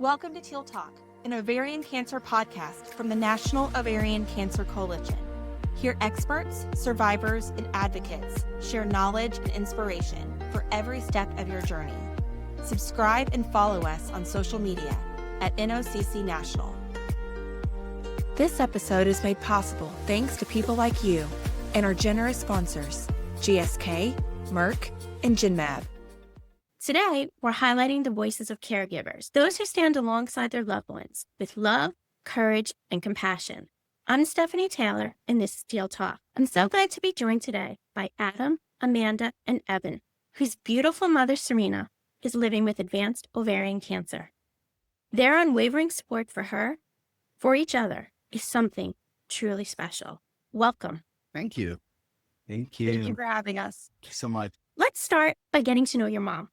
Welcome to Teal Talk, an ovarian cancer podcast from the National Ovarian Cancer Coalition. Here, experts, survivors, and advocates share knowledge and inspiration for every step of your journey. Subscribe and follow us on social media at NOCC National. This episode is made possible thanks to people like you and our generous sponsors, GSK, Merck, and Genmab. Today, we're highlighting the voices of caregivers, those who stand alongside their loved ones with love, courage, and compassion. I'm Stephanie Taylor, and this is Teal Talk. I'm so glad to be joined today by Adam, Amanda, and Evan, whose beautiful mother, Serena, is living with advanced ovarian cancer. Their unwavering support for her, for each other, is something truly special. Welcome. Thank you. Thank you. Thank you for having us. Thank you so much. Let's start by getting to know your mom.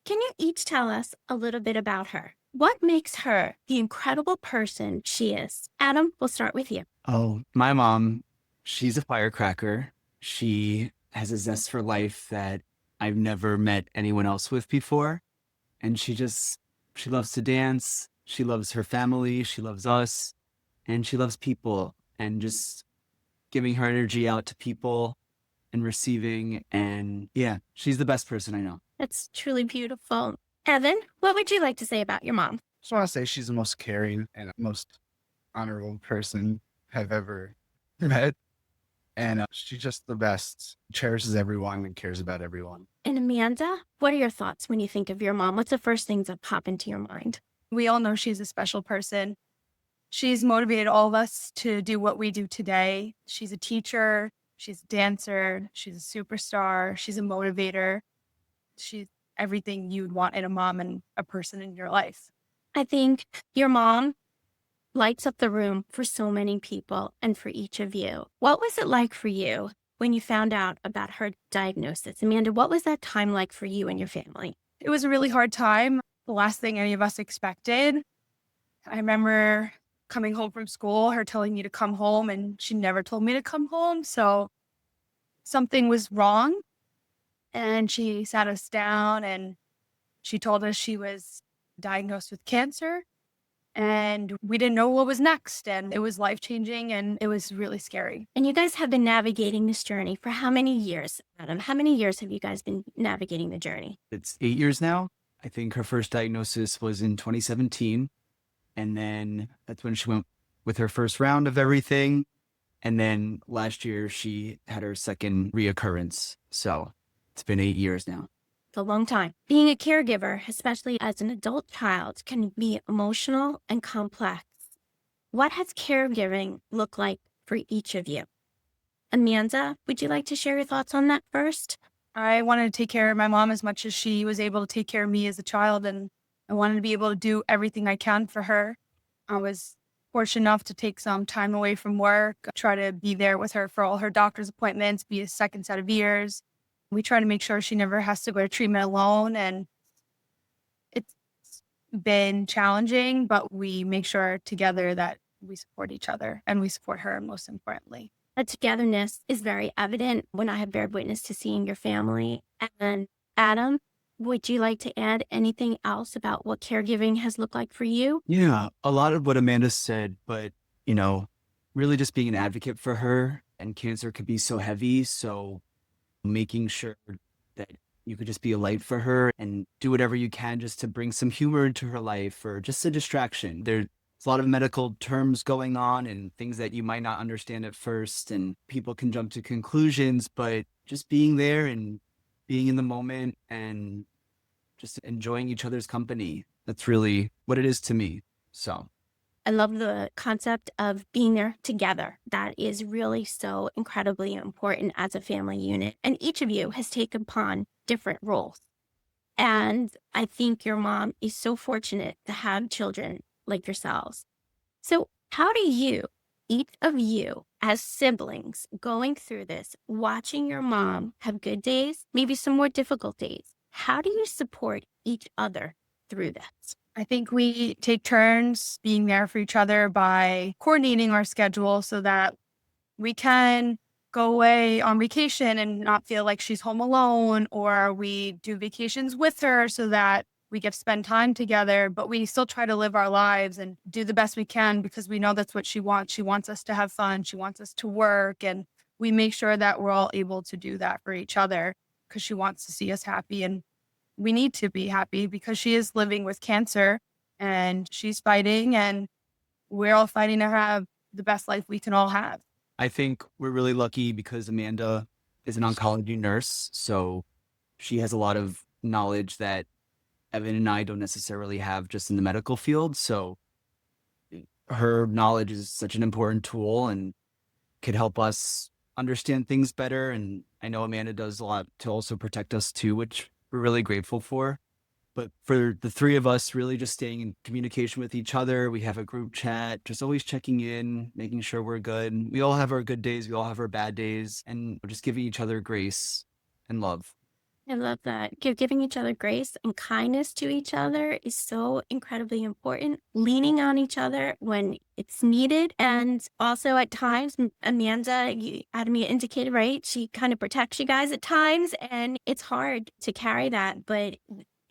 Can you each tell us a little bit about her? What makes her the incredible person she is? Adam, we'll start with you. Oh, my mom, she's a firecracker. She has a zest for life that I've never met anyone else with before. And she loves to dance. She loves her family. She loves us. And she loves people. And just giving her energy out to people and receiving. And yeah, she's the best person I know. That's truly beautiful. Evan, what would you like to say about your mom? Just want to say she's the most caring and most honorable person I've ever met. And she's just the best, cherishes everyone and cares about everyone. And Amanda, what are your thoughts when you think of your mom? What's the first things that pop into your mind? We all know she's a special person. She's motivated all of us to do what we do today. She's a teacher. She's a dancer. She's a superstar. She's a motivator. She's everything you'd want in a mom and a person in your life. I think your mom lights up the room for so many people and for each of you. What was it like for you when you found out about her diagnosis? Amanda, what was that time like for you and your family? It was a really hard time. The last thing any of us expected. I remember coming home from school, her telling me to come home, and she never told me to come home. So something was wrong. And she sat us down and she told us she was diagnosed with cancer and we didn't know what was next. And it was life-changing and it was really scary. And you guys have been navigating this journey for how many years, Adam? How many years have you guys been navigating the journey? It's 8 years now. I think her first diagnosis was in 2017. And then that's when she went with her first round of everything. And then last year she had her second reoccurrence. So it's been 8 years now. It's a long time. Being a caregiver, especially as an adult child, can be emotional and complex. What has caregiving looked like for each of you? Amanda, would you like to share your thoughts on that first? I wanted to take care of my mom as much as she was able to take care of me as a child. And I wanted to be able to do everything I can for her. I was fortunate enough to take some time away from work, try to be there with her for all her doctor's appointments, be a second set of ears. We try to make sure she never has to go to treatment alone. And it's been challenging, but we make sure together that we support each other and we support her most importantly. That togetherness is very evident when I have bared witness to seeing your family. And Adam, would you like to add anything else about what caregiving has looked like for you? Yeah, a lot of what Amanda said, but, really just being an advocate for her. And cancer could be so heavy. So making sure that you could just be a light for her and do whatever you can just to bring some humor into her life or just a distraction. There's a lot of medical terms going on and things that you might not understand at first, and people can jump to conclusions, but just being there and being in the moment and just enjoying each other's company. That's really what it is to me. So I love the concept of being there together. That is really so incredibly important as a family unit. And each of you has taken upon different roles. And I think your mom is so fortunate to have children like yourselves. So how do you, each of you as siblings going through this, watching your mom have good days, maybe some more difficult days, how do you support each other through this? I think we take turns being there for each other by coordinating our schedule so that we can go away on vacation and not feel like she's home alone, or we do vacations with her so that We get to spend time together, but we still try to live our lives and do the best we can because we know that's what she wants. She wants us to have fun. She wants us to work. And we make sure that we're all able to do that for each other because she wants to see us happy. And we need to be happy because she is living with cancer and she's fighting, and we're all fighting to have the best life we can all have. I think we're really lucky because Amanda is an oncology nurse. So she has a lot of knowledge that Evan and I don't necessarily have just in the medical field. So her knowledge is such an important tool and could help us understand things better. And I know Amanda does a lot to also protect us too, which we're really grateful for. But for the three of us, really just staying in communication with each other. We have a group chat, just always checking in, making sure we're good. We all have our good days. We all have our bad days, and we're just giving each other grace and love. I love that. Giving each other grace and kindness to each other is so incredibly important. Leaning on each other when it's needed. And also at times, Amanda, Adamia indicated, right? She kind of protects you guys at times, and it's hard to carry that, but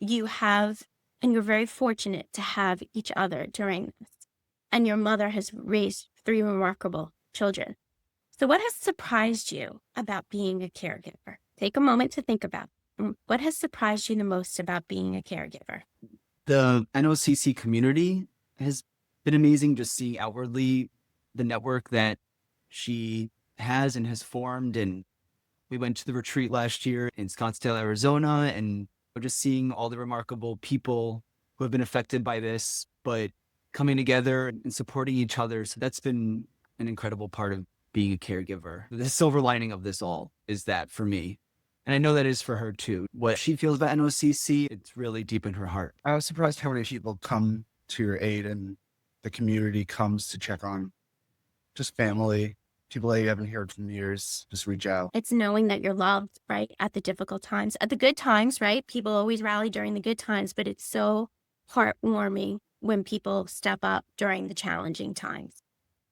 you have, and you're very fortunate to have each other during this. And your mother has raised 3 remarkable children. So what has surprised you about being a caregiver? Take a moment to think about what has surprised you the most about being a caregiver. The NOCC community has been amazing, just seeing outwardly the network that she has and has formed. And we went to the retreat last year in Scottsdale, Arizona, and we're just seeing all the remarkable people who have been affected by this, but coming together and supporting each other. So that's been an incredible part of being a caregiver. The silver lining of this all is that for me. And I know that is for her too. What she feels about NOCC, it's really deep in her heart. I was surprised how many people come to your aid and the community comes to check on just family, people that you haven't heard from years, just reach out. It's knowing that you're loved, right? At the difficult times, at the good times, right? People always rally during the good times, but it's so heartwarming when people step up during the challenging times.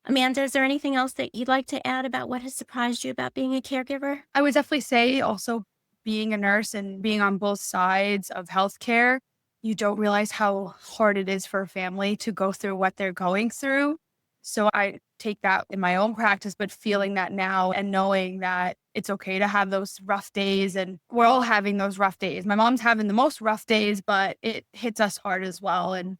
Amanda, is there anything else that you'd like to add about what has surprised you about being a caregiver? I would definitely say also being a nurse and being on both sides of healthcare, you don't realize how hard it is for a family to go through what they're going through. So I take that in my own practice, but feeling that now and knowing that it's okay to have those rough days, and we're all having those rough days. My mom's having the most rough days, but it hits us hard as well. And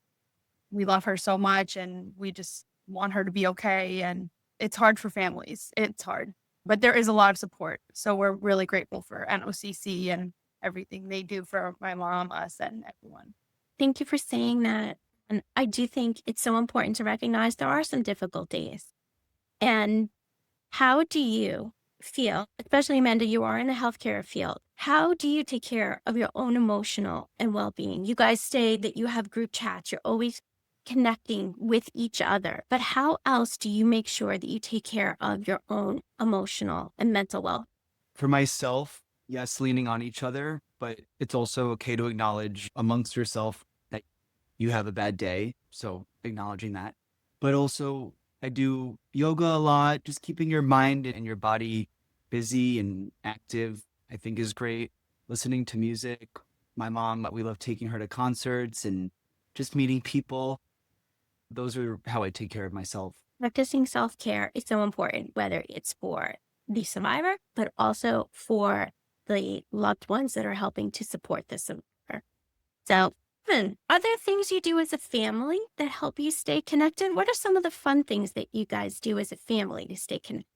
we love her so much and we just want her to be okay. And it's hard for families. It's hard, but there is a lot of support. So we're really grateful for NOCC and everything they do for my mom, us, and everyone. Thank you for saying that. And I do think it's so important to recognize there are some difficult days. And how do you feel, especially Amanda, you are in the healthcare field, how do you take care of your own emotional and well-being? You guys say that you have group chats, you're always connecting with each other, but how else do you make sure that you take care of your own emotional and mental well? For myself, yes, leaning on each other, but it's also okay to acknowledge amongst yourself that you have a bad day. So acknowledging that. But also, I do yoga a lot. Just keeping your mind and your body busy and active, I think is great. Listening to music. My mom, we love taking her to concerts and just meeting people. Those are how I take care of myself. Practicing self-care is so important, whether it's for the survivor, but also for the loved ones that are helping to support the survivor. So, are there things you do as a family that help you stay connected? What are some of the fun things that you guys do as a family to stay connected?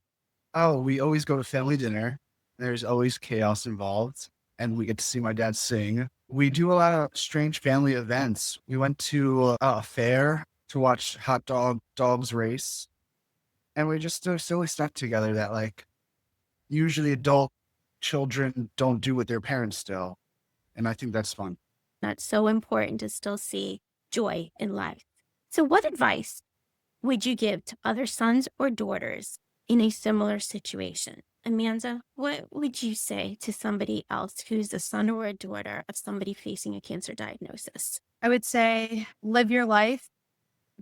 Oh, we always go to family dinner. There's always chaos involved, and we get to see my dad sing. We do a lot of strange family events. We went to a fair to watch dogs race. And we just do silly stuff together that like usually adult children don't do with their parents still. And I think that's fun. That's so important to still see joy in life. So what advice would you give to other sons or daughters in a similar situation? Amanda, what would you say to somebody else who's a son or a daughter of somebody facing a cancer diagnosis? I would say live your life,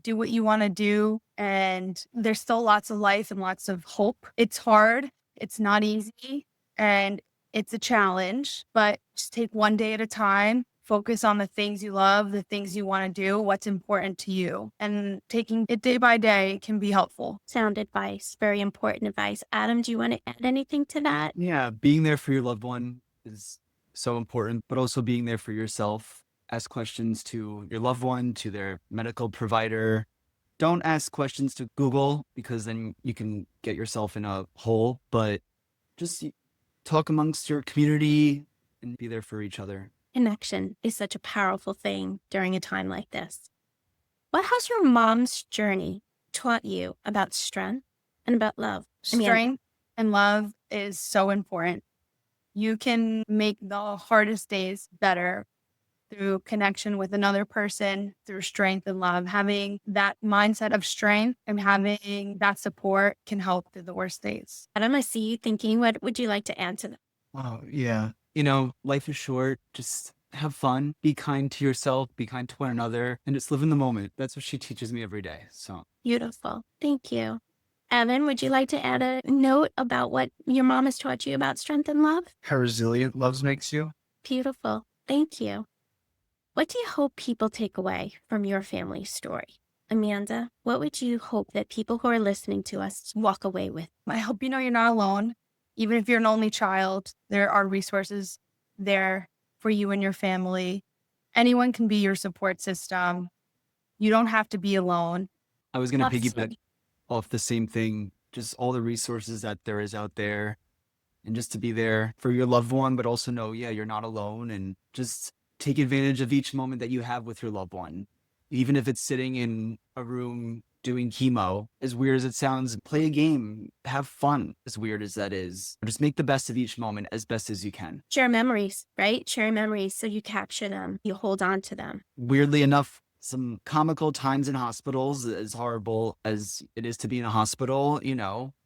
do what you want to do, and there's still lots of life and lots of hope. It's hard, it's not easy, and it's a challenge, but just take one day at a time. Focus on the things you love, the things you want to do, what's important to you. And taking it day by day can be helpful. Sound advice, very important advice. Adam, do you want to add anything to that? Yeah, being there for your loved one is so important, but also being there for yourself. Ask questions to your loved one, to their medical provider. Don't ask questions to Google because then you can get yourself in a hole, but just talk amongst your community and be there for each other. Connection is such a powerful thing during a time like this. What has your mom's journey taught you about strength and about love? Strength and love is so important. You can make the hardest days better through connection with another person, through strength and love. Having that mindset of strength and having that support can help through the worst days. Adam, I see you thinking. What would you like to add to that? Oh, yeah. Life is short. Just have fun. Be kind to yourself. Be kind to one another. And just live in the moment. That's what she teaches me every day. So Beautiful. Thank you. Evan, would you like to add a note about what your mom has taught you about strength and love? How resilient love makes you. Beautiful. Thank you. What do you hope people take away from your family's story? Amanda, what would you hope that people who are listening to us walk away with? I hope you know you're not alone. Even if you're an only child, there are resources there for you and your family. Anyone can be your support system. You don't have to be alone. I was going to Awesome. piggyback off the same thing, just all the resources that there is out there and just to be there for your loved one, but also know, yeah, you're not alone and just take advantage of each moment that you have with your loved one. Even if it's sitting in a room doing chemo, as weird as it sounds, play a game, have fun, as weird as that is. Just make the best of each moment as best as you can. Share memories, right? Share memories so you capture them, you hold on to them. Weirdly enough, some comical times in hospitals, as horrible as it is to be in a hospital,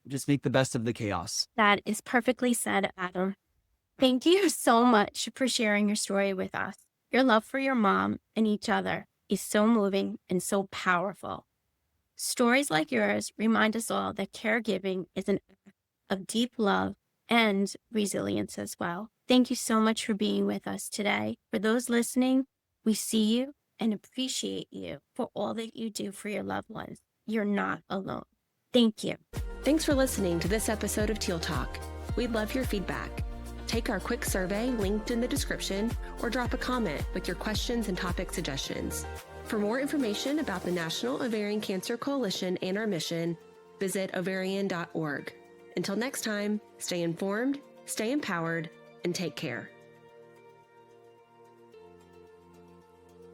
just make the best of the chaos. That is perfectly said, Adam. Thank you so much for sharing your story with us. Your love for your mom and each other is so moving and so powerful. Stories like yours remind us all that caregiving is an act of deep love and resilience as well. Thank you so much for being with us today. For those listening, we see you and appreciate you for all that you do for your loved ones. You're not alone. Thank you. Thanks for listening to this episode of Teal Talk. We'd love your feedback. Take our quick survey linked in the description or drop a comment with your questions and topic suggestions. For more information about the National Ovarian Cancer Coalition and our mission, visit ovarian.org. Until next time, stay informed, stay empowered, and take care.